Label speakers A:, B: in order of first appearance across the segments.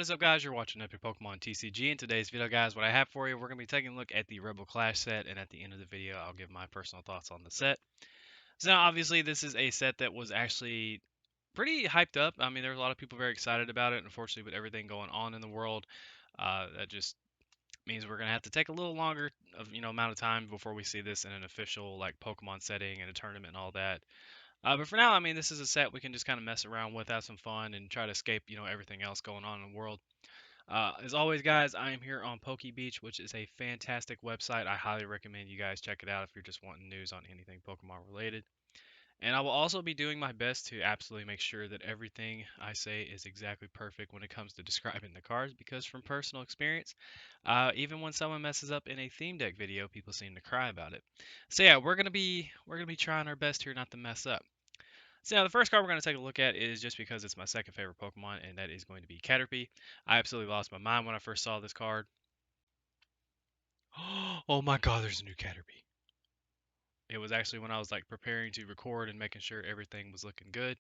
A: is up, guys? You're watching Epic Pokemon TCG. In today's video, guys, what I have for you, we're going to be taking a look at the Rebel Clash set, and at the end of the video, I'll give my personal thoughts on the set. So now, obviously, this is a set that was actually pretty hyped up. I mean, there was a lot of people very excited about it. Unfortunately, with everything going on in the world, that just means we're going to have to take a little longer amount of time before we see this in an official like Pokemon setting and a tournament and all that. But for now, I mean, this is a set we can just kind of mess around with, have some fun, and try to escape, everything else going on in the world. As always, guys, I am here on Poke Beach, which is a fantastic website. I highly recommend you guys check it out if you're just wanting news on anything Pokemon related. And I will also be doing my best to absolutely make sure that everything I say is exactly perfect when it comes to describing the cards, because from personal experience, even when someone messes up in a theme deck video, people seem to cry about it. So yeah, we're gonna be trying our best here not to mess up. So now the first card we're going to take a look at is just because it's my second favorite Pokemon, and that is going to be Caterpie. I absolutely lost my mind when I first saw this card. Oh my god, there's a new Caterpie. It was actually when I was like preparing to record and making sure everything was looking good.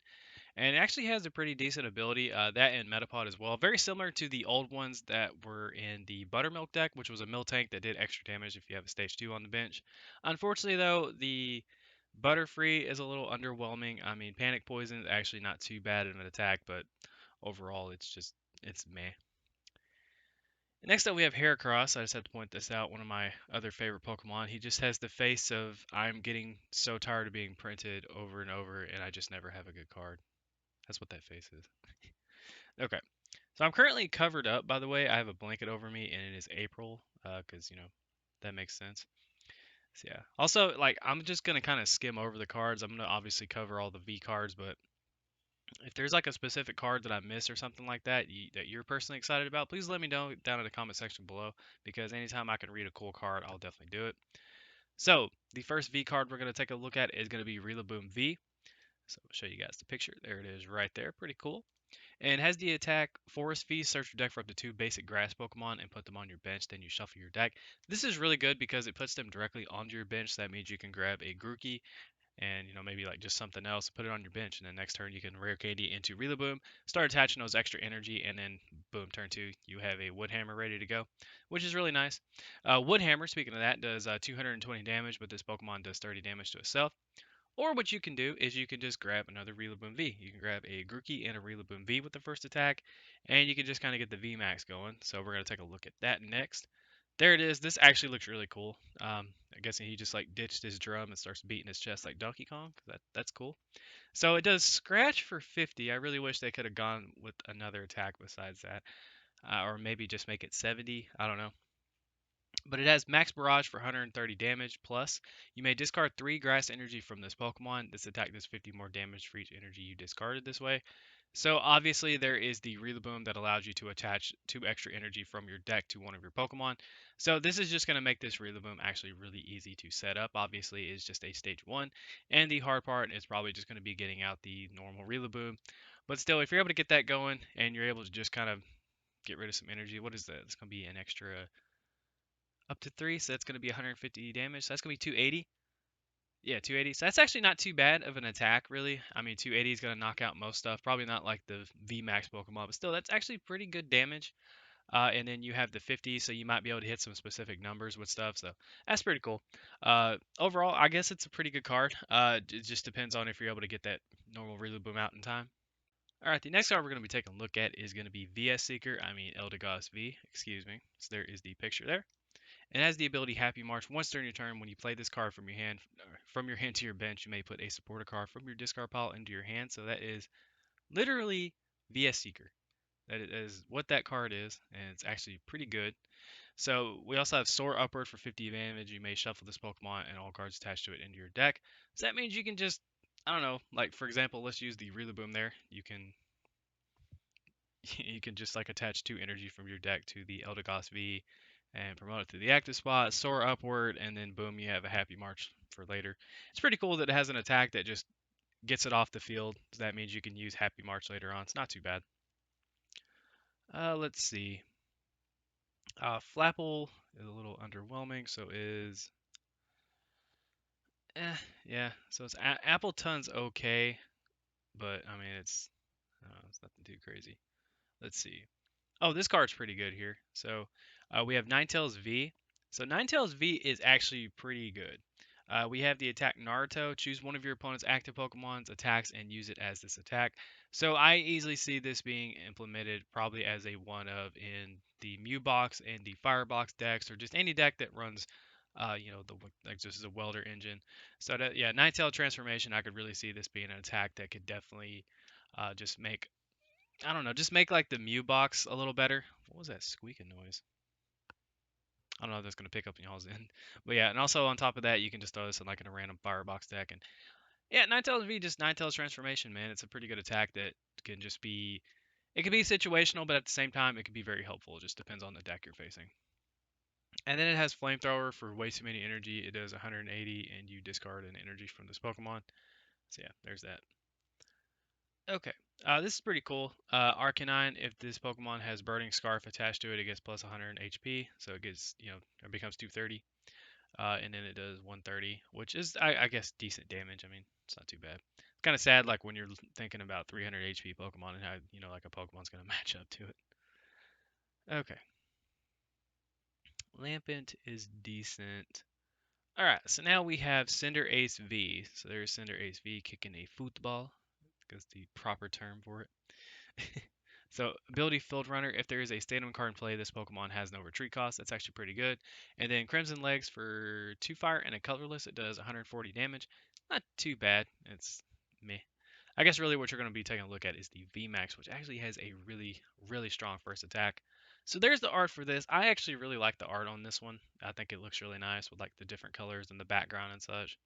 A: And it actually has a pretty decent ability, that and Metapod as well. Very similar to the old ones that were in the Buttermilk deck, which was a Miltank that did extra damage if you have a stage 2 on the bench. Unfortunately, though, the Butterfree is a little underwhelming. I mean, Panic Poison is actually not too bad in an attack, but overall, it's meh. Next up, we have Heracross. I just have to point this out. One of my other favorite Pokemon. He just has the face of I'm getting so tired of being printed over and over, and I just never have a good card. That's what that face is. Okay. So I'm currently covered up, by the way. I have a blanket over me, and it is April, because, that makes sense. So, yeah. Also, like, I'm just going to kind of skim over the cards. I'm going to obviously cover all the V cards, but if there's like a specific card that I missed or something like that that you're personally excited about, please let me know down in the comment section below, because anytime I can read a cool card, I'll definitely do it. So, the first V card we're going to take a look at is going to be Rillaboom V. So, I'll show you guys the picture. There it is right there. Pretty cool. And has the attack Forest Feast, search your deck for up to 2 basic grass Pokemon and put them on your bench, then you shuffle your deck. This is really good because it puts them directly onto your bench, so that means you can grab a Grookey and maybe like just something else, put it on your bench, and then next turn you can rare candy into Rillaboom, start attaching those extra energy, and then boom, turn 2 you have a Woodhammer ready to go, which is really nice. Woodhammer, speaking of that, does 220 damage, but this Pokemon does 30 damage to itself. Or what you can do is you can just grab another Rillaboom V. You can grab a Grookey and a Rillaboom V with the first attack, and you can just kind of get the V Max going. So we're going to take a look at that next. There it is. This actually looks really cool. I guess he just like ditched his drum and starts beating his chest like Donkey Kong. That's cool. So it does scratch for 50. I really wish they could have gone with another attack besides that, or maybe just make it 70. I don't know. But it has Max Barrage for 130 damage plus. You may discard 3 grass energy from this Pokemon. This attack does 50 more damage for each energy you discarded this way. So obviously there is the Rillaboom that allows you to attach 2 extra energy from your deck to one of your Pokemon. So this is just going to make this Rillaboom actually really easy to set up. Obviously it's just a stage 1, and the hard part is probably just going to be getting out the normal Rillaboom. But still, if you're able to get that going and you're able to just kind of get rid of some energy, what is that? It's going to be an extra up to 3, so that's going to be 150 damage. So that's going to be 280. Yeah, 280. So that's actually not too bad of an attack, really. I mean, 280 is going to knock out most stuff. Probably not like the VMAX Pokemon, but still, that's actually pretty good damage. And then you have the 50, so you might be able to hit some specific numbers with stuff. So that's pretty cool. Overall, I guess it's a pretty good card. It just depends on if you're able to get that normal Rillaboom out in time. All right, the next card we're going to be taking a look at is going to be VS Seeker. I mean, Eldegoss V, excuse me. So there is the picture there. It has the ability Happy March. Once during your turn, when you play this card from your hand to your bench, you may put a supporter card from your discard pile into your hand. So that is literally VS Seeker. That is what that card is, and it's actually pretty good. So we also have Soar Upward for 50 damage. You may shuffle this Pokemon and all cards attached to it into your deck. So that means you can just, I don't know, like for example, let's use the Rillaboom there. You can you can just like attach 2 energy from your deck to the Eldegoss V and promote it to the active spot, soar upward, and then boom, you have a Happy March for later. It's pretty cool that it has an attack that just gets it off the field. So that means you can use Happy March later on. It's not too bad. Let's see. Flapple is a little underwhelming, so is yeah. So it's Appleton's okay, but I mean it's nothing too crazy. Let's see. Oh, this card's pretty good here. So we have Ninetales V. So Ninetales V is actually pretty good. We have the attack Naruto. Choose one of your opponent's active Pokemon's attacks and use it as this attack. So I easily see this being implemented probably as a one of in the Mew box and the Fire box decks, or just any deck that runs, the like just as a welder engine. So that yeah, Ninetale transformation, I could really see this being an attack that could definitely just make I don't know, just make like the Mew box a little better. What was that squeaking noise? I don't know if that's gonna pick up in y'all's end. But yeah, and also on top of that, you can just throw this in like in a random Firebox deck. And yeah, Ninetales V just Ninetales transformation, man. It's a pretty good attack that can just be it can be situational, but at the same time it can be very helpful. It just depends on the deck you're facing. And then it has Flamethrower for way too many energy. It does 180 and you discard an energy from this Pokemon. So yeah, there's that. Okay. This is pretty cool. Arcanine, if this Pokemon has Burning Scarf attached to it, it gets plus 100 HP. So it gets, it becomes 230. And then it does 130, which is, I guess, decent damage. I mean, it's not too bad. It's kind of sad, like, when you're thinking about 300 HP Pokemon and how, like a Pokemon's going to match up to it. Okay. Lampent is decent. Alright, so now we have Cinderace V. So there's Cinderace V kicking a football. That's the proper term for it. So, ability Field Runner, if there is a Stadium card in play, this Pokemon has no retreat cost. That's actually pretty good. And then Crimson Legs for 2 fire and a colorless, it does 140 damage. Not too bad. It's meh. I guess really what you're going to be taking a look at is the VMAX, which actually has a really, really strong first attack. So there's the art for this. I actually really like the art on this one. I think it looks really nice with like the different colors and the background and such.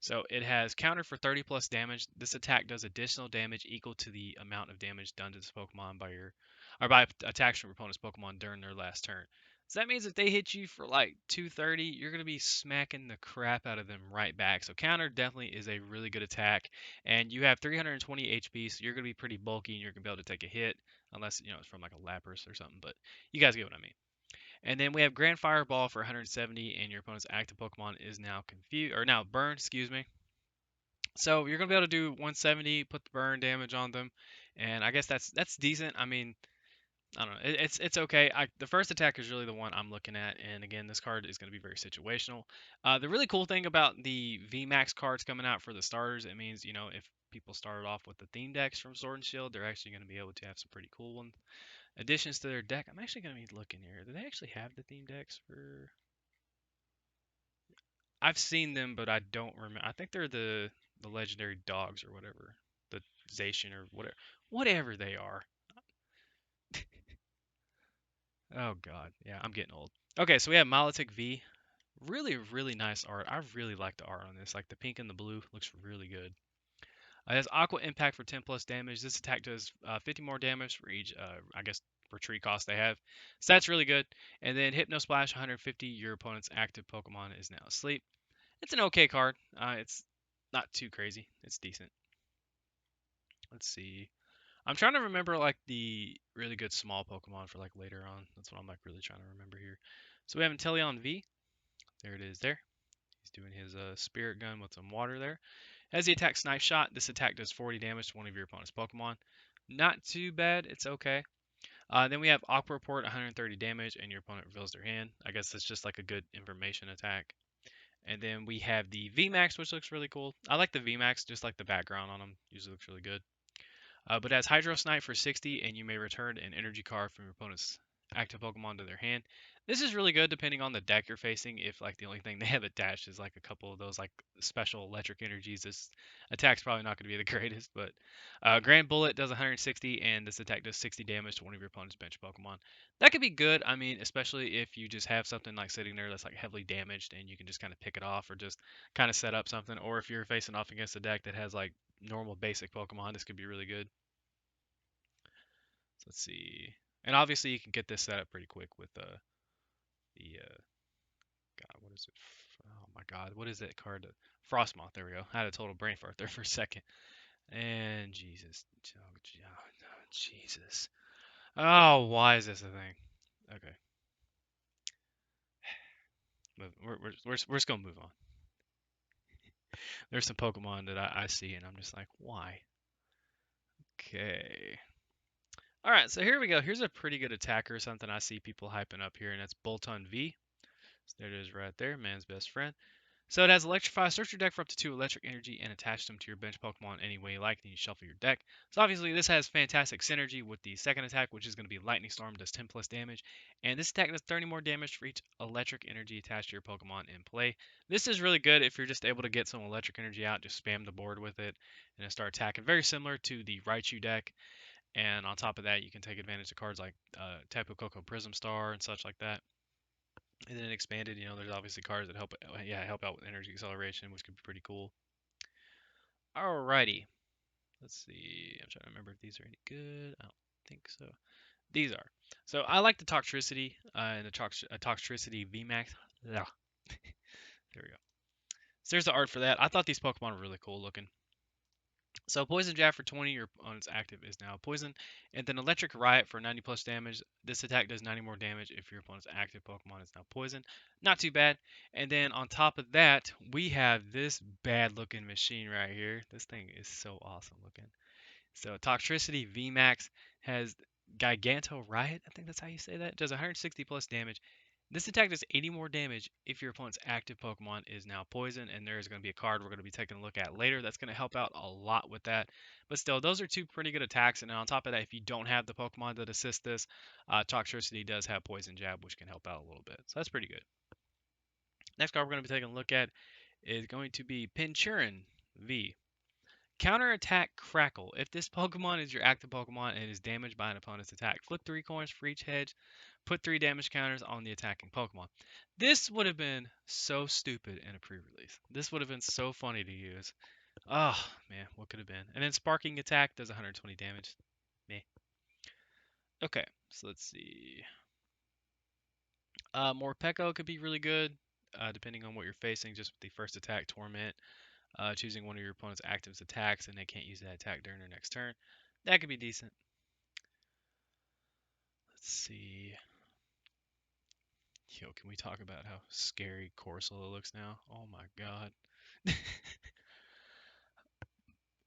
A: So it has counter for 30 plus damage. This attack does additional damage equal to the amount of damage done to this Pokemon by attacks from your opponent's Pokemon during their last turn. So that means if they hit you for like 230, you're gonna be smacking the crap out of them right back. So counter definitely is a really good attack, and you have 320 HP, so you're gonna be pretty bulky and you're gonna be able to take a hit, unless it's from like a Lapras or something. But you guys get what I mean. And then we have Grand Fireball for 170, and your opponent's active Pokemon is now confused or now burned, excuse me. So you're gonna be able to do 170, put the burn damage on them, and I guess that's decent. I mean, I don't know, it's okay. The first attack is really the one I'm looking at, and again, this card is gonna be very situational. The really cool thing about the VMAX cards coming out for the starters, it means if people started off with the theme decks from Sword and Shield, they're actually gonna be able to have some pretty cool ones additions to their deck. I'm actually gonna be looking here. Do they actually have the theme decks for? I've seen them, but I don't remember. I think they're the legendary dogs or whatever, the Zacian or whatever they are. Oh God, yeah, I'm getting old. Okay, so we have Milotic V. Really, really nice art. I really like the art on this. Like the pink and the blue looks really good. It has Aqua Impact for 10 plus damage. This attack does 50 more damage for each, I guess, retreat cost they have. So that's really good. And then Hypno Splash 150. Your opponent's active Pokemon is now asleep. It's an okay card. It's not too crazy. It's decent. Let's see. I'm trying to remember like the really good small Pokemon for like later on. That's what I'm like really trying to remember here. So we have Inteleon V. There it is there. He's doing his spirit gun with some water there. As the attack Snipe Shot, this attack does 40 damage to one of your opponent's Pokemon. Not too bad. It's okay. Then we have Aqua Report, 130 damage, and your opponent reveals their hand. I guess that's just like a good information attack. And then we have the VMAX, which looks really cool. I like the VMAX, just like the background on them. Usually looks really good. But it has Hydro Snipe for 60, and you may return an energy card from your opponent's active Pokemon to their hand. This is really good depending on the deck you're facing. If like the only thing they have attached is like a couple of those like special electric energies, this attack's probably not going to be the greatest. But Grand Bullet does 160, and this attack does 60 damage to one of your opponent's bench Pokemon. That could be good. I mean, especially if you just have something like sitting there that's like heavily damaged, and you can just kind of pick it off, or just kind of set up something. Or if you're facing off against a deck that has like normal basic Pokemon, this could be really good. So let's see. And obviously you can get this set up pretty quick with the God, what is it? Oh my God, what is that card? Frostmoth. There we go. I had a total brain fart there for a second. And Jesus, oh, Jesus. Oh, why is this a thing? Okay, we're just gonna move on. There's some Pokemon that I see and I'm just like, why? Okay. All right, so here we go. Here's a pretty good attacker, something I see people hyping up here, and that's Bolton V. So there it is right there, man's best friend. So it has Electrify. Search your deck for up to 2 electric energy and attach them to your bench Pokemon any way you like. Then you shuffle your deck. So obviously this has fantastic synergy with the second attack, which is going to be Lightning Storm, does 10 plus damage. And this attack does 30 more damage for each electric energy attached to your Pokemon in play. This is really good if you're just able to get some electric energy out, just spam the board with it and then start attacking. Very similar to the Raichu deck. And on top of that, you can take advantage of cards like Tapu Koko Prism Star and such like that. And then expanded, there's obviously cards that help out with energy acceleration, which could be pretty cool. Alrighty, let's see. I'm trying to remember if these are any good. I don't think so. These are. So I like the Toxtricity and the Toxtricity VMAX. Yeah, there we go. So there's the art for that. I thought these Pokemon were really cool looking. So Poison Jab for 20, your opponent's active is now poison. And then Electric Riot for 90 plus damage. This attack does 90 more damage if your opponent's active Pokemon is now poison. Not too bad. And then on top of that, we have this bad looking machine right here. This thing is so awesome looking. So Toxtricity VMAX has Giganto Riot. I think that's how you say that. It does 160 plus damage. This attack does 80 more damage if your opponent's active Pokemon is now poison, and there is going to be a card we're going to be taking a look at later that's going to help out a lot with that. But still, those are two pretty good attacks, and on top of that, if you don't have the Pokemon that assist this, Toxtricity does have Poison Jab, which can help out a little bit. So that's pretty good. Next card we're going to be taking a look at is going to be Pinchurin V. Counter Attack Crackle. If this Pokemon is your active Pokemon and is damaged by an opponent's attack, flip 3 coins for each hedge, put 3 damage counters on the attacking Pokemon. This would have been so stupid in a pre-release. This would have been so funny to use. Oh, man, what could have been? And then Sparking Attack does 120 damage. Meh. Okay, so let's see. Morpeko could be really good, depending on what you're facing, just with the first attack, Torment. Choosing one of your opponent's actives attacks and they can't use that attack during their next turn. That could be decent. Let's see. Yo, can we talk about how scary Corsola looks now? Oh my god.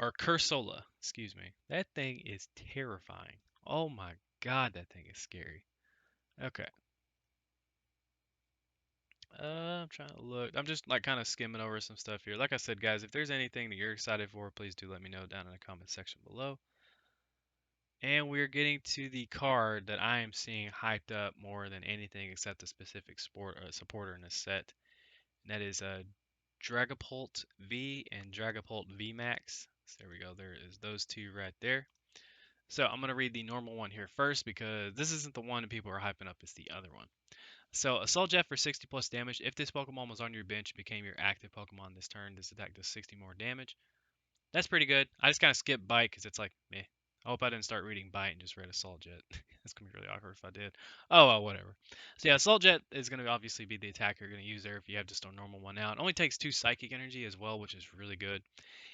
A: Or Cursola, excuse me. That thing is terrifying. Oh my god, that thing is scary. Okay. I'm trying to look. I'm just like kind of skimming over some stuff here. Like I said, guys, if there's anything that you're excited for, please do let me know down in the comment section below. And we're getting to the card that I am seeing hyped up more than anything except the specific supporter in this set. And that is Dragapult V and Dragapult V Max. So there we go. There is those two right there. So I'm going to read the normal one here first because this isn't the one that people are hyping up. It's the other one. So Assault Jet for 60 plus damage. If this Pokemon was on your bench, it became your active Pokemon this turn. This attack does 60 more damage. That's pretty good. I just kind of skipped Bite because it's like, meh. I hope I didn't start reading Bite and just read Assault Jet. That's going to be really awkward if I did. Oh, well, whatever. So yeah, Assault Jet is going to obviously be the attack you're going to use there if you have just a normal one out. It only takes 2 Psychic Energy as well, which is really good.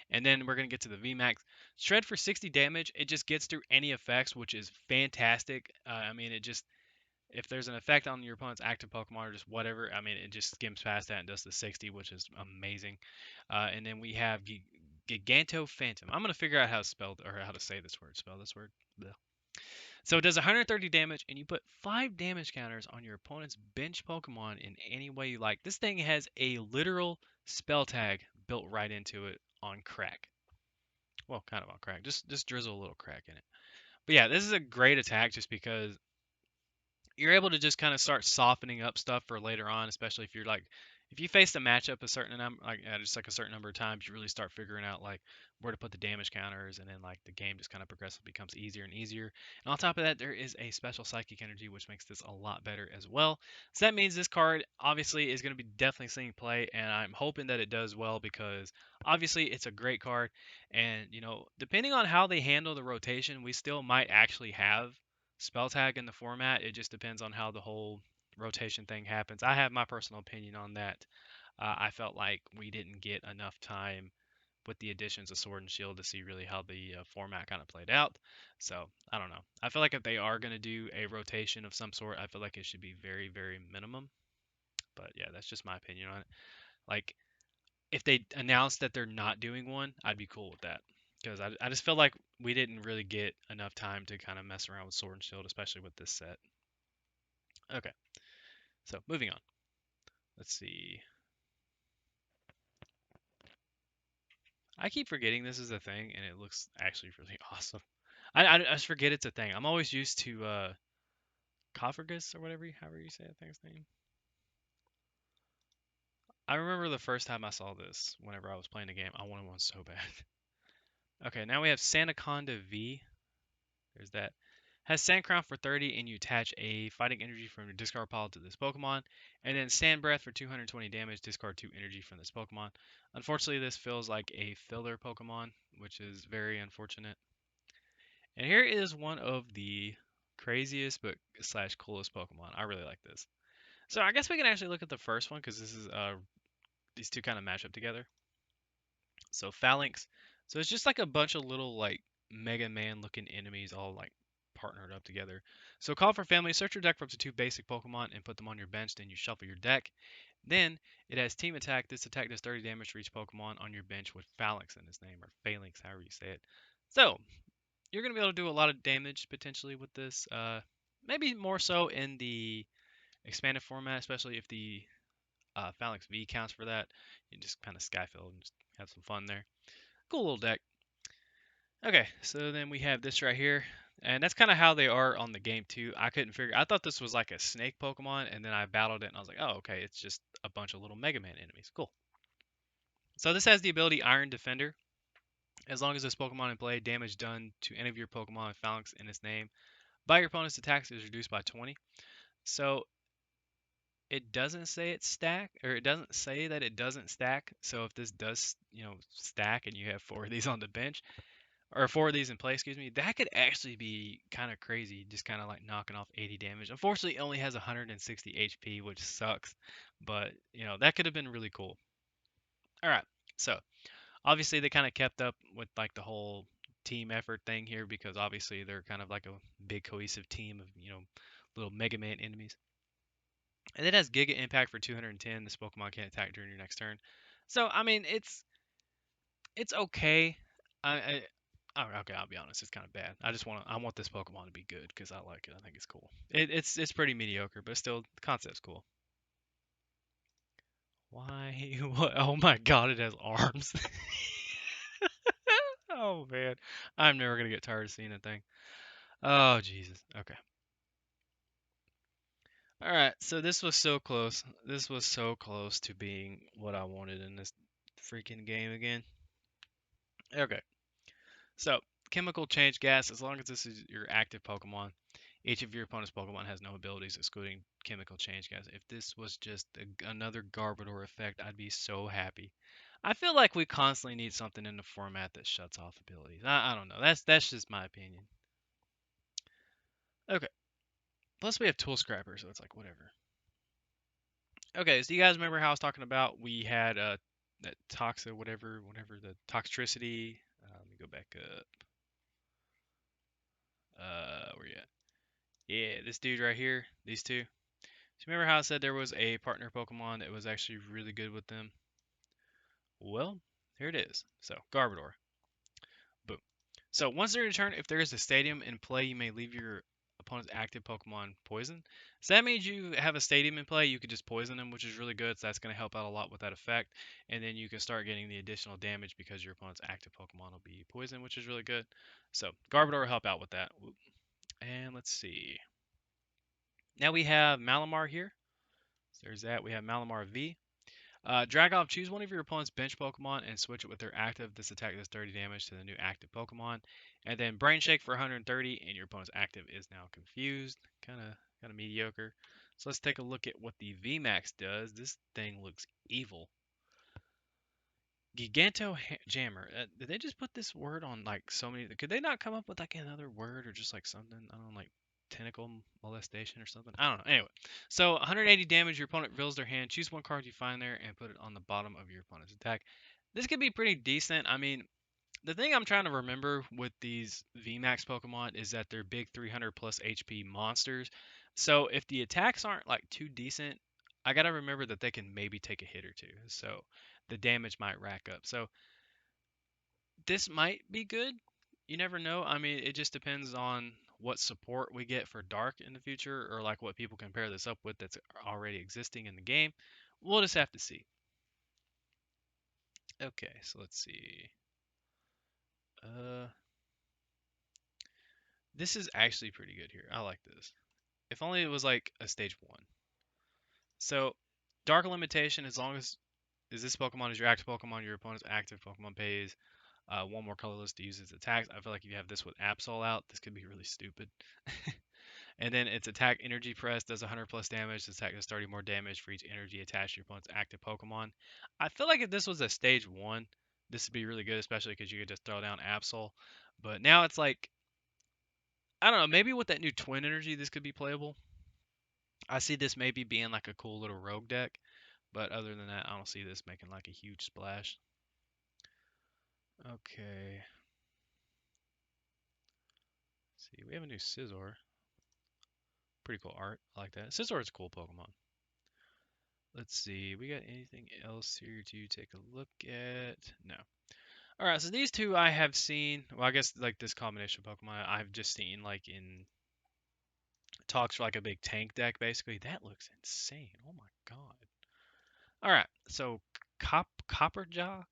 A: And then we're going to get to the VMAX. Shred for 60 damage. It just gets through any effects, which is fantastic. I mean, it just, if there's an effect on your opponent's active Pokemon or just whatever, I mean, it just skims past that and does the 60, which is amazing. And then we have Giganto Phantom. I'm gonna figure out how to spell or how to say this word. Spell this word. Blech. So it does 130 damage, and you put 5 damage counters on your opponent's bench Pokemon in any way you like. This thing has a literal spell tag built right into it on crack. Well, kind of on crack. Just drizzle a little crack in it. But yeah, this is a great attack just because you're able to just kind of start softening up stuff for later on, especially if you're like if you face the matchup a certain number just like a certain number of times, you really start figuring out like where to put the damage counters, and then like the game just kind of progressively becomes easier and easier. And on top of that, there is a special psychic energy which makes this a lot better as well. So that means this card obviously is going to be definitely seeing play, and I'm hoping that it does well because obviously it's a great card. And depending on how they handle the rotation, we still might actually have spell tag in the format. It just depends on how the whole rotation thing happens. I have my personal opinion on that. I felt like we didn't get enough time with the additions of Sword and Shield to see really how the format kind of played out. So I don't know. I feel like if they are going to do a rotation of some sort, I feel like it should be very, very minimum. But yeah, that's just my opinion on it. Like if they announced that they're not doing one, I'd be cool with that. because I just feel like we didn't really get enough time to kind of mess around with Sword and Shield, especially with this set. Okay, so moving on. Let's see. I keep forgetting this is a thing, and it looks actually really awesome. I just forget it's a thing. I'm always used to Cofragus or whatever, however you say that thing's name. I remember the first time I saw this, whenever I was playing the game, I wanted one so bad. Okay, now we have Sandaconda V. There's that. Has Sand Crown for 30, and you attach a fighting energy from your discard pile to this Pokemon. And then Sand Breath for 220 damage, discard 2 energy from this Pokemon. Unfortunately, this feels like a filler Pokemon, which is very unfortunate. And here is one of the craziest but slash coolest Pokemon. I really like this. So I guess we can actually look at the first one because this is these two kind of match up together. So Phalanx. So it's just like a bunch of little like Mega Man looking enemies all like partnered up together. So call for family, search your deck for up to 2 basic Pokemon and put them on your bench, then you shuffle your deck. Then it has team attack. This attack does 30 damage to each Pokemon on your bench with Phalanx in its name, or Phalanx, however you say it. So you're gonna be able to do a lot of damage potentially with this. Maybe more so in the expanded format, especially if the Phalanx V counts for that. You just kind of Skyfield and just have some fun there. Cool little deck. Okay, so then we have this right here. And that's kind of how they are on the game too. I couldn't figure. I thought this was like a snake Pokemon, and then I battled it, and I was like, oh, okay, it's just a bunch of little Mega Man enemies. Cool. So this has the ability Iron Defender. As long as this Pokemon in play, damage done to any of your Pokemon with Phalanx in its name by your opponent's attacks is reduced by 20. So it doesn't say it's stack, or it doesn't say that it doesn't stack. So if this does, stack, and you have 4 of these on the bench, or 4 of these in play, excuse me, that could actually be kind of crazy, just kind of like knocking off 80 damage. Unfortunately, it only has 160 HP, which sucks, but that could have been really cool. All right, so obviously they kind of kept up with like the whole team effort thing here because obviously they're kind of like a big cohesive team of little Mega Man enemies. And it has Giga Impact for 210. This Pokemon can't attack during your next turn. So I mean, it's okay. Okay, I'll be honest, it's kind of bad. I want this Pokemon to be good because I like it. I think it's cool. It's pretty mediocre, but still, the concept's cool. Why? What? Oh my God, it has arms. Oh man, I'm never gonna get tired of seeing that thing. Oh Jesus. Okay. All right. So this was so close. This was so close to being what I wanted in this freaking game again. Okay. So, chemical change gas, as long as this is your active Pokemon, each of your opponent's Pokemon has no abilities excluding chemical change gas. If this was just another Garbodor effect, I'd be so happy. I feel like we constantly need something in the format that shuts off abilities. I don't know. That's just my opinion. Okay. Plus we have Tool Scrapper, so it's like whatever. Okay, so you guys remember how I was talking about we had that Toxa, whatever the Toxtricity. Let me go back up. Where you at? Yeah, this dude right here, these two. So remember how I said there was a partner Pokemon that was actually really good with them? Well, here it is. So, Garbodor. Boom. So once they're in turn, if there is a stadium in play, you may leave your opponent's active Pokemon poison. So that means you have a stadium in play, you could just poison them, which is really good. So that's going to help out a lot with that effect. And then you can start getting the additional damage because your opponent's active Pokemon will be poison, which is really good. So Garbodor will help out with that. And let's see. Now we have Malamar here. So there's that. We have Malamar V. Drag off, choose one of your opponent's bench Pokemon and switch it with their active. This attack does 30 damage to the new active Pokemon. And then Brain Shake for 130, and your opponent's active is now confused. Kind of mediocre. So let's take a look at what the VMAX does. This thing looks evil. Giganto Jammer. Did they just put this word on like so many? Could they not come up with like another word or just like something? I don't know, like tentacle molestation or something. I don't know. Anyway, so 180 damage. Your opponent reveals their hand. Choose one card you find there and put it on the bottom of your opponent's attack. This could be pretty decent. I mean, the thing I'm trying to remember with these VMAX Pokemon is that they're big 300 plus HP monsters. So if the attacks aren't like too decent, I gotta remember that they can maybe take a hit or two. So the damage might rack up. So This might be good. You never know. I mean, it just depends on what support we get for Dark in the future, or like what people can pair this up with that's already existing in the game. We'll just have to see. Okay, so let's see. Uh, this is actually pretty good here. I like this. If only it was like a stage one. So, Dark Limitation, as long as this Pokemon is your active Pokemon, your opponent's active Pokemon pays one more colorless to use its attacks. I feel like if you have this with Absol out, this could be really stupid. And then its attack energy press does 100 plus damage. Its attack does 30 more damage for each energy attached to your opponent's active Pokemon. I feel like if this was a stage one, this would be really good, especially because you could just throw down Absol. But now it's like, I don't know, maybe with that new twin energy, this could be playable. I see this maybe being like a cool little rogue deck, but other than that, I don't see this making like a huge splash. Okay. Let's see, we have a new Scizor. Pretty cool art. I like that. Scizor is a cool Pokemon. Let's see. We got anything else here to take a look at? No. All right. So these two I have seen. Well, I guess like this combination of Pokemon I've just seen like in talks for like a big tank deck. Basically, that looks insane. Oh my god. All right. So Copperjaw,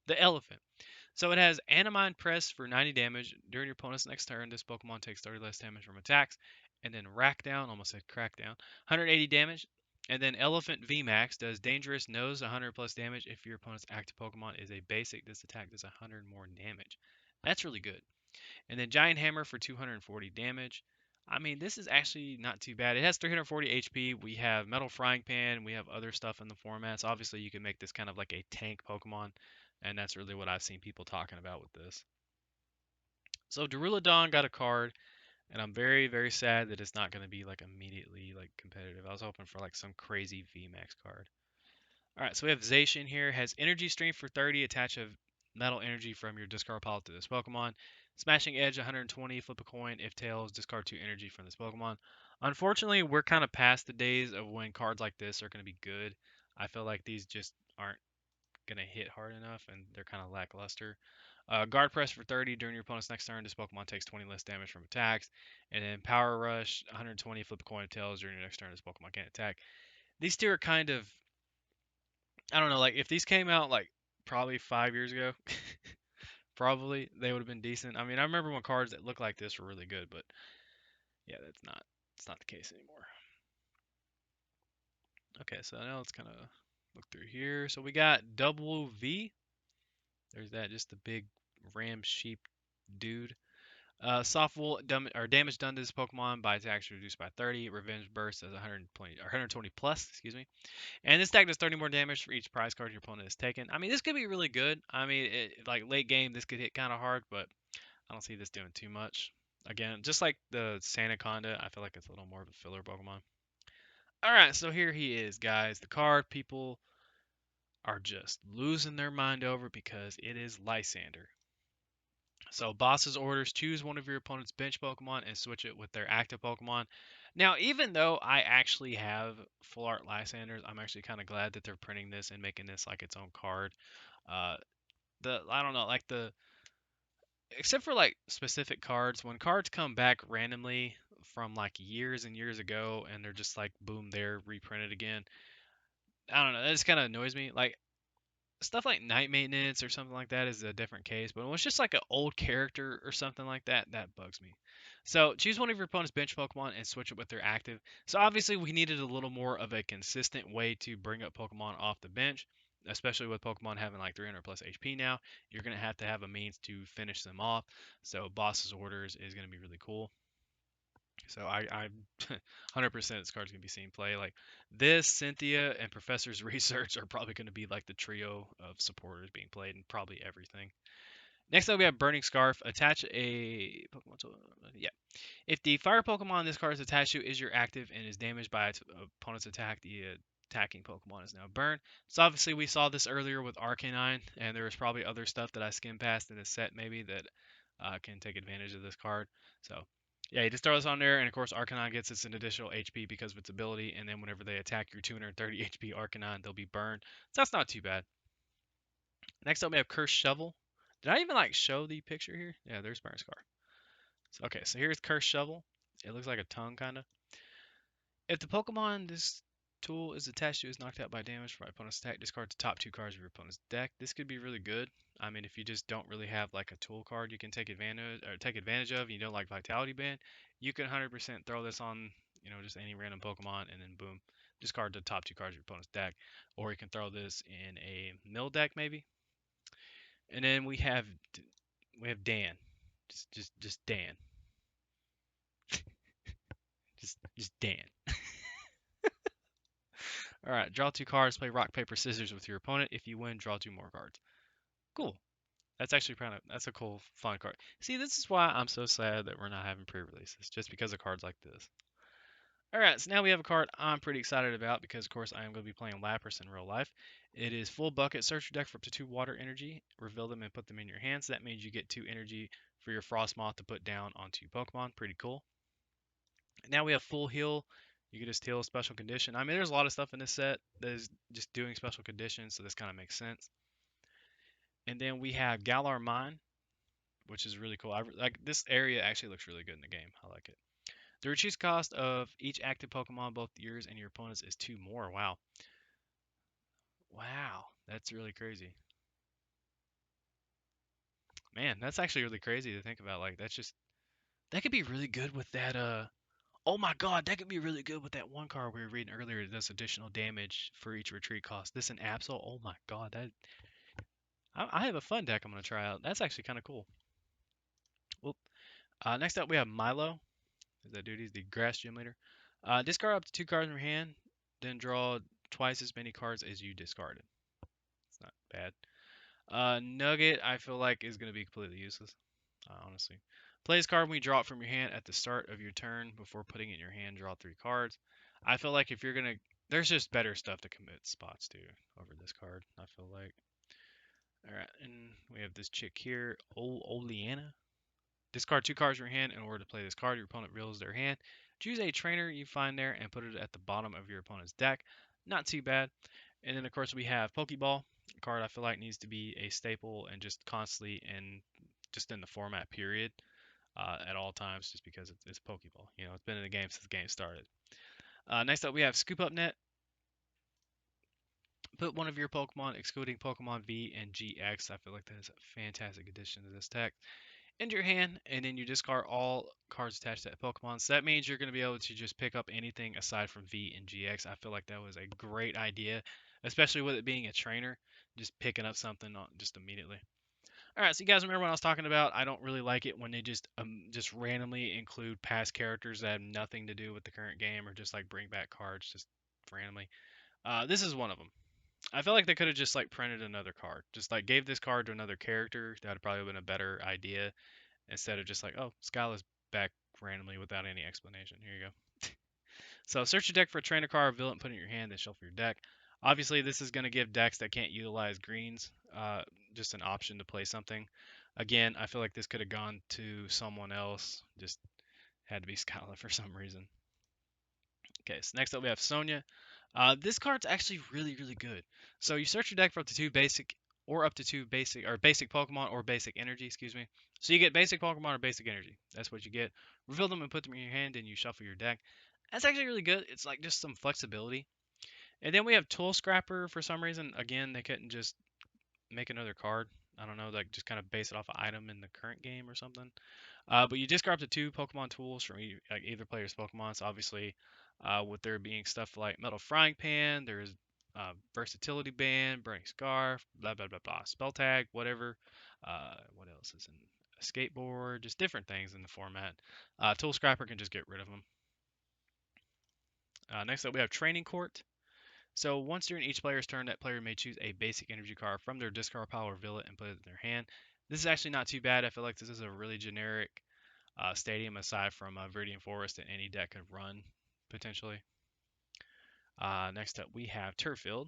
A: the elephant. So it has Animine Press for 90 damage. During your opponent's next turn, this Pokemon takes 30 less damage from attacks. And then Rack Down, almost said Crackdown, 180 damage. And then Elephant VMAX does Dangerous Nose 100 plus damage. If your opponent's active Pokemon is a basic, this attack does 100 more damage. That's really good. And then Giant Hammer for 240 damage. I mean, this is actually not too bad. It has 340 HP. We have Metal Frying Pan. We have other stuff in the formats. Obviously, you can make this kind of like a tank Pokemon, and that's really what I've seen people talking about with this. So Duraludon got a card, and I'm very, very sad that it's not going to be like immediately like competitive. I was hoping for like some crazy VMAX card. All right, so we have Zacian here. Has Energy Stream for 30. Attach a Metal Energy from your discard pile to this Pokemon. Smashing Edge 120. Flip a coin. If tails, discard 2 energy from this Pokemon. Unfortunately, we're kind of past the days of when cards like this are going to be good. I feel like these just aren't going to hit hard enough, and they're kind of lackluster. Guard Press for 30 during your opponent's next turn. This Pokemon takes 20 less damage from attacks. And then Power Rush 120. Flip a coin. If tails during your next turn. This Pokemon can't attack. These two are kind of, I don't know, like if these came out like probably 5 years ago, probably they would have been decent. I mean, I remember when cards that look like this were really good, but yeah, it's not the case anymore. Okay, so now let's kind of look through here. So we got Double V. There's that, just the big ram sheep dude. Soft Wool damage done to this Pokemon by attacks reduced by 30. Revenge Burst as 120 or 120 plus, excuse me. And this deck does 30 more damage for each prize card your opponent has taken. I mean, this could be really good. I mean, like late game, this could hit kind of hard, but I don't see this doing too much. Again, just like the Sandaconda, I feel like it's a little more of a filler Pokemon. All right, so here he is, guys. The card people are just losing their mind over because it is Lysander. So, boss's orders: choose one of your opponent's bench Pokemon and switch it with their active Pokemon. Now, even though I actually have full art Lysanders, I'm actually kind of glad that they're printing this and making this like its own card. Uh, I don't know, like except for like specific cards, when cards come back randomly from like years and years ago and they're just like boom, they're reprinted again. I don't know, that just kind of annoys me. Like stuff like Night Maintenance or something like that is a different case, but when it's just like an old character or something like that, that bugs me. So choose one of your opponent's bench Pokemon and switch it with their active. So obviously we needed a little more of a consistent way to bring up Pokemon off the bench, especially with Pokemon having like 300 plus HP now. You're going to have a means to finish them off. So Boss's Orders is going to be really cool. So I 100% this card's gonna be seen play. Like this, Cynthia, and Professor's Research are probably gonna be like the trio of supporters being played in probably everything. Next up, we have Burning Scarf. Attach a Pokemon to yeah. If the fire Pokemon this card is attached to is your active and is damaged by its opponent's attack, the attacking Pokemon is now burned. So obviously we saw this earlier with Arcanine, and there was probably other stuff that I skimmed past in this set maybe that can take advantage of this card. So yeah, you just throw this on there, and of course Arcanine gets its an additional HP because of its ability, and then whenever they attack your 230 HP Arcanine, they'll be burned. So that's not too bad. Next up, we have Cursed Shovel. Did I even like show the picture here? Yeah, there's Burn Scar. Okay, so here's Cursed Shovel. It looks like a tongue, kind of. If the Pokemon this tool is attached to is knocked out by damage from my opponent's attack, discard the top two cards of your opponent's deck. This could be really good. I mean, if you just don't really have like a tool card you can take advantage of, and you don't like Vitality Band, you can 100% throw this on, just any random Pokemon, and then boom, discard the top two cards of your opponent's deck. Or you can throw this in a mill deck maybe. And then we have Dan, just Dan, just Dan. All right, draw two cards, play rock paper scissors with your opponent. If you win, draw two more cards. Cool. That's actually that's a cool fun card. See, this is why I'm so sad that we're not having pre-releases, just because of cards like this. All right, so now we have a card I'm pretty excited about because, of course, I am going to be playing Lapras in real life. It is full bucket. Search your deck for up to 2 water energy, reveal them, and put them in your hands. That means you get 2 energy for your Frostmoth to put down onto Pokemon. Pretty cool. Now we have full heal. You can just heal a special condition. I mean, there's a lot of stuff in this set that is just doing special conditions, so this kind of makes sense. And then we have Galar Mine, which is really cool. Like this area actually looks really good in the game. I like it. The reduce cost of each active Pokemon, both yours and your opponent's, is 2 more. Wow. Wow. That's really crazy. Man, that's actually really crazy to think about. Like that could be really good with that oh my god, that could be really good with that one card we were reading earlier that does additional damage for each retreat cost. This an Absol. Oh my god, that I have a fun deck I'm gonna try out. That's actually kind of cool. Well, next up we have Milo. Is that dude? He's the grass gym leader. Discard up to 2 cards from your hand, then draw twice as many cards as you discarded. It's not bad. Nugget, I feel like is gonna be completely useless, honestly. Play this card when you draw it from your hand at the start of your turn. Before putting it in your hand, draw 3 cards. I feel like if you're gonna, there's just better stuff to commit spots to over this card. I feel like. All right, and we have this chick here, Oleana. Discard 2 cards from your hand in order to play this card. Your opponent reveals their hand. Choose a trainer you find there and put it at the bottom of your opponent's deck. Not too bad. And then, of course, we have Pokeball. A card I feel like needs to be a staple and just constantly just in the format, period, at all times, just because it's Pokeball. It's been in the game since the game started. Next up, we have Scoop Up Net. Put one of your Pokemon, excluding Pokemon V and GX. I feel like that is a fantastic addition to this deck into your hand, and then you discard all cards attached to that Pokemon. So that means you're going to be able to just pick up anything aside from V and GX. I feel like that was a great idea, especially with it being a trainer, just picking up something just immediately. All right, so you guys remember what I was talking about? I don't really like it when they just randomly include past characters that have nothing to do with the current game, or just like bring back cards just randomly. This is one of them. I feel like they could have just like printed another card, just like gave this card to another character. That would probably been a better idea instead of just like, oh, Skyla's back randomly without any explanation. Here you go. So search your deck for a trainer card, reveal it, put it in your hand, then shuffle your deck. Obviously, this is going to give decks that can't utilize greens just an option to play something. Again, I feel like this could have gone to someone else. Just had to be Skyla for some reason. Okay, so next up we have Sonia. This card's actually really, really good. So you search your deck for up to two basic Pokemon or basic energy, excuse me. So you get basic Pokemon or basic energy. That's what you get. Reveal them and put them in your hand, and you shuffle your deck. That's actually really good. It's like just some flexibility. And then we have Tool Scrapper for some reason. Again, they couldn't just make another card. I don't know, like just kind of base it off an item in the current game or something. But you discard up to 2 Pokemon tools from either player's Pokemon. So obviously, with there being stuff like Metal Frying Pan, there's Versatility Band, Burning Scarf, blah blah blah blah, Spell Tag, whatever. What else is in a skateboard? Just different things in the format. Tool Scrapper can just get rid of them. Next up, we have Training Court. So once during each player's turn, that player may choose a basic energy card from their discard pile, reveal it, and put it in their hand. This is actually not too bad. I feel like this is a really generic stadium aside from Viridian Forest that any deck could run potentially. Next up, we have Turffield.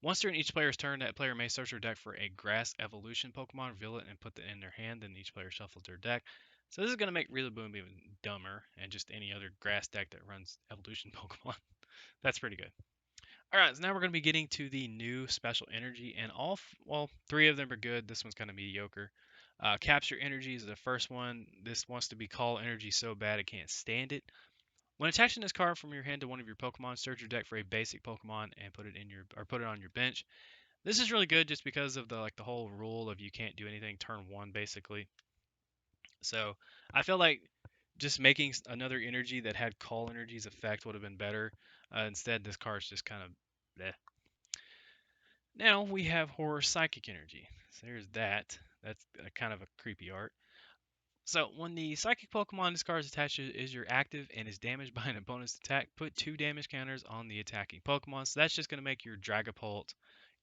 A: Once during each player's turn, that player may search their deck for a Grass Evolution Pokemon, reveal it, and put it in their hand. Then each player shuffles their deck. So this is going to make Rillaboom even dumber, and just any other grass deck that runs Evolution Pokemon. That's pretty good. All right, so now we're going to be getting to the new special energy, and well, three of them are good. This one's kind of mediocre. Capture energy is the first one. This wants to be call energy so bad it can't stand it. When attaching this card from your hand to one of your Pokemon, search your deck for a basic Pokemon and put it on your bench. This is really good just because of the whole rule of you can't do anything turn one basically. So I feel like just making another energy that had call energy's effect would have been better. Instead, this card's just kind of bleh. Now we have Horror Psychic Energy. So there's that. That's a kind of a creepy art. So when the Psychic Pokemon this card is attached is your active and is damaged by an opponent's attack, put 2 damage counters on the attacking Pokemon. So that's just going to make your Dragapult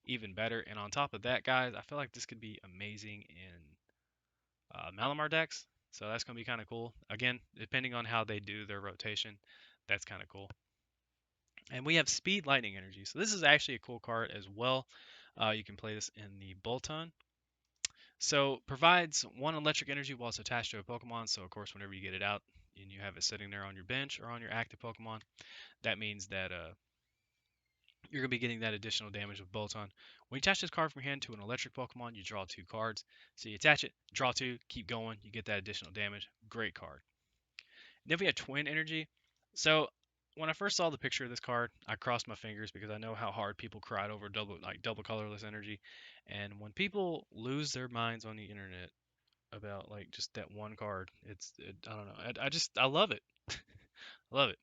A: even better. And on top of that, guys, I feel like this could be amazing in Malamar decks. So that's going to be kind of cool. Again, depending on how they do their rotation, that's kind of cool. And we have Speed Lightning Energy. So this is actually a cool card as well. You can play this in the Bolton. So provides 1 electric energy while it's attached to a Pokemon. So of course, whenever you get it out and you have it sitting there on your bench or on your active Pokemon, that means that you're going to be getting that additional damage with Bolton. When you attach this card from your hand to an electric Pokemon, you draw 2 cards. So you attach it, draw 2, keep going, you get that additional damage. Great card. Then we have Twin Energy. So when I first saw the picture of this card, I crossed my fingers because I know how hard people cried over double colorless energy. And when people lose their minds on the internet about like just that one card, I don't know. I love it. I love it.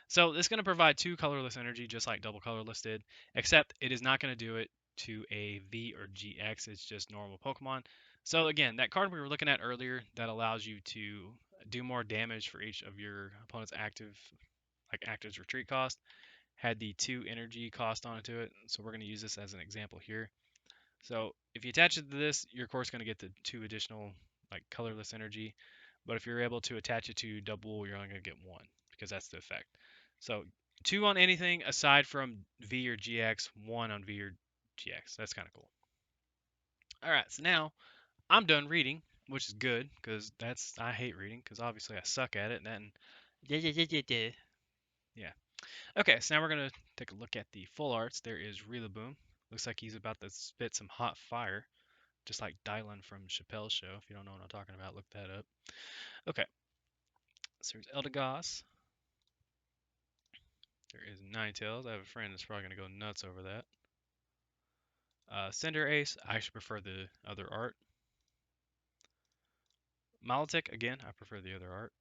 A: So it's going to provide 2 colorless energy just like double colorless did, except it is not going to do it to a V or GX. It's just normal Pokemon. So again, that card we were looking at earlier that allows you to do more damage for each of your opponent's active's retreat cost had the 2 energy cost onto it. So we're going to use this as an example here. So if you attach it to this, you're of course going to get the 2 additional like colorless energy. But if you're able to attach it to double, you're only going to get 1 because that's the effect. So 2 on anything aside from V or GX, 1 on V or GX. That's kind of cool. All right, so now I'm done reading, which is good because I hate reading because obviously I suck at it. And then yeah. Okay, so now we're gonna take a look at the full arts. There is Rillaboom. Looks like he's about to spit some hot fire, just like Dylan from Chappelle's Show. If you don't know what I'm talking about, look that up. Okay, so there's Eldegoss. There is Ninetales. I have a friend that's probably gonna go nuts over that. Cinderace. I actually prefer the other art. Milotic. Again, I prefer the other art.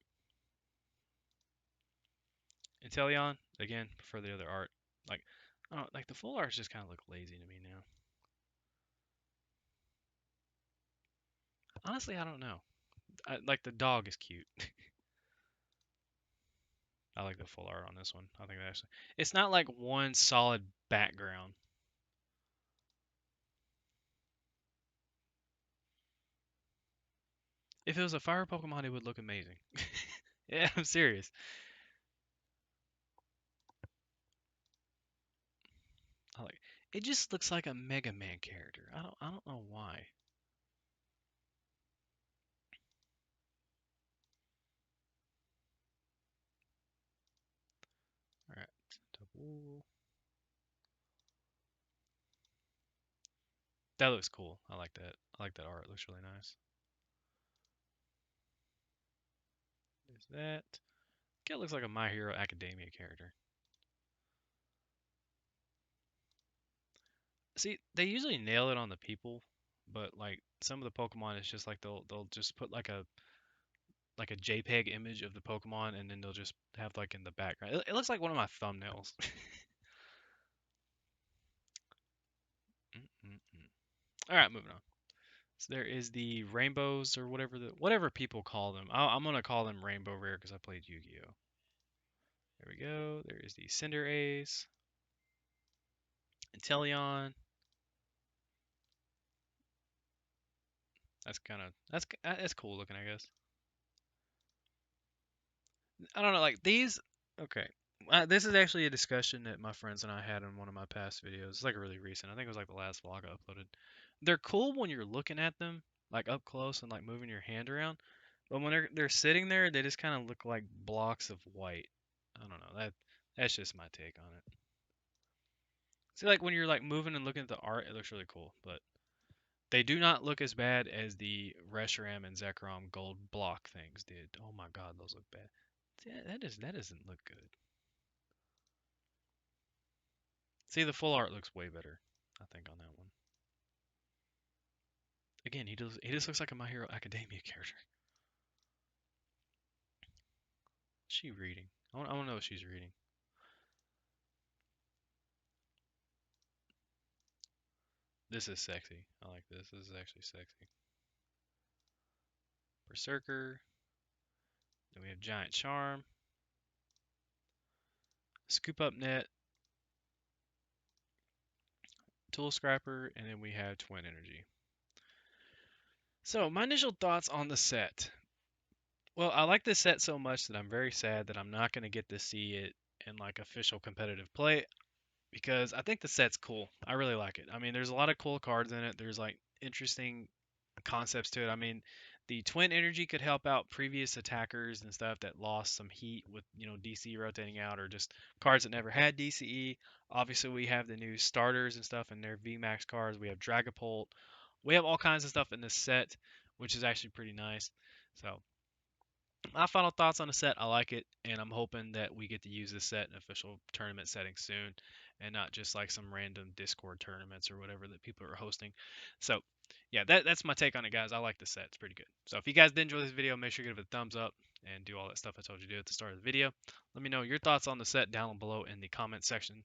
A: Inteleon. Again, prefer the other art. Like, I don't like the full arts just kind of look lazy to me now. Honestly, I don't know. Like the dog is cute. I like the full art on this one. I think that actually, it's not like one solid background. If it was a fire Pokemon, it would look amazing. Yeah, I'm serious. I like it. Just looks like a Mega Man character. I don't know why. All right, double. That looks cool. I like that. I like that art. It looks really nice. Is that? It looks like a My Hero Academia character. See, they usually nail it on the people, but like some of the Pokemon, it's just like they'll just put like a JPEG image of the Pokemon, and then they'll just have like in the background. It looks like one of my thumbnails. Mm-mm-mm. All right, moving on. So there is the rainbows or whatever people call them. I'm gonna call them rainbow rare because I played Yu-Gi-Oh. There we go. There is the Cinderace, Inteleon. That's cool looking, I guess. I don't know, like these. Okay, this is actually a discussion that my friends and I had in one of my past videos. It's like really recent. I think it was like the last vlog I uploaded. They're cool when you're looking at them, like up close and like moving your hand around. But when they're sitting there, they just kind of look like blocks of white. I don't know. That's just my take on it. See, like when you're like moving and looking at the art, it looks really cool, but they do not look as bad as the Reshiram and Zekrom gold block things did. Oh my god, those look bad. That doesn't look good. See, the full art looks way better, I think, on that one. Again, he just looks like a My Hero Academia character. What's she reading? I want to know what she's reading. This is sexy. I like this. This is actually sexy. Berserker. Then we have Giant Charm. Scoop Up Net. Tool Scrapper. And then we have Twin Energy. So, my initial thoughts on the set. Well, I like this set so much that I'm very sad that I'm not going to get to see it in like official competitive play because I think the set's cool. I really like it. I mean, there's a lot of cool cards in it. There's like interesting concepts to it. I mean, the twin energy could help out previous attackers and stuff that lost some heat with, DC rotating out or just cards that never had DCE. Obviously, we have the new starters and stuff and their VMAX cards. We have Dragapult. We have all kinds of stuff in this set, which is actually pretty nice. So, my final thoughts on the set, I like it, and I'm hoping that we get to use this set in official tournament settings soon, and not just like some random Discord tournaments or whatever that people are hosting. So, yeah, that's my take on it, guys. I like the set; it's pretty good. So, if you guys did enjoy this video, make sure you give it a thumbs up and do all that stuff I told you to do at the start of the video. Let me know your thoughts on the set down below in the comment section.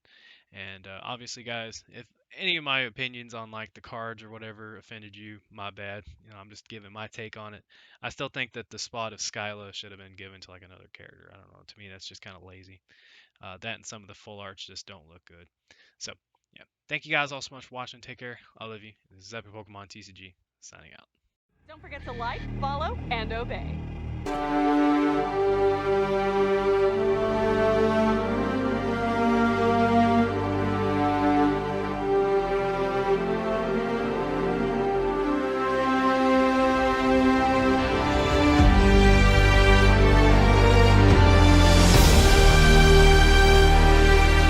A: And obviously, guys, if any of my opinions on like the cards or whatever offended you, my bad. I'm just giving my take on it. I still think that the spot of Skyla should have been given to like another character. I don't know. To me, that's just kind of lazy. That and some of the full arts just don't look good. So, yeah. Thank you guys all so much for watching. Take care. I love you. This is Epic Pokemon TCG signing out.
B: Don't forget to like, follow, and obey.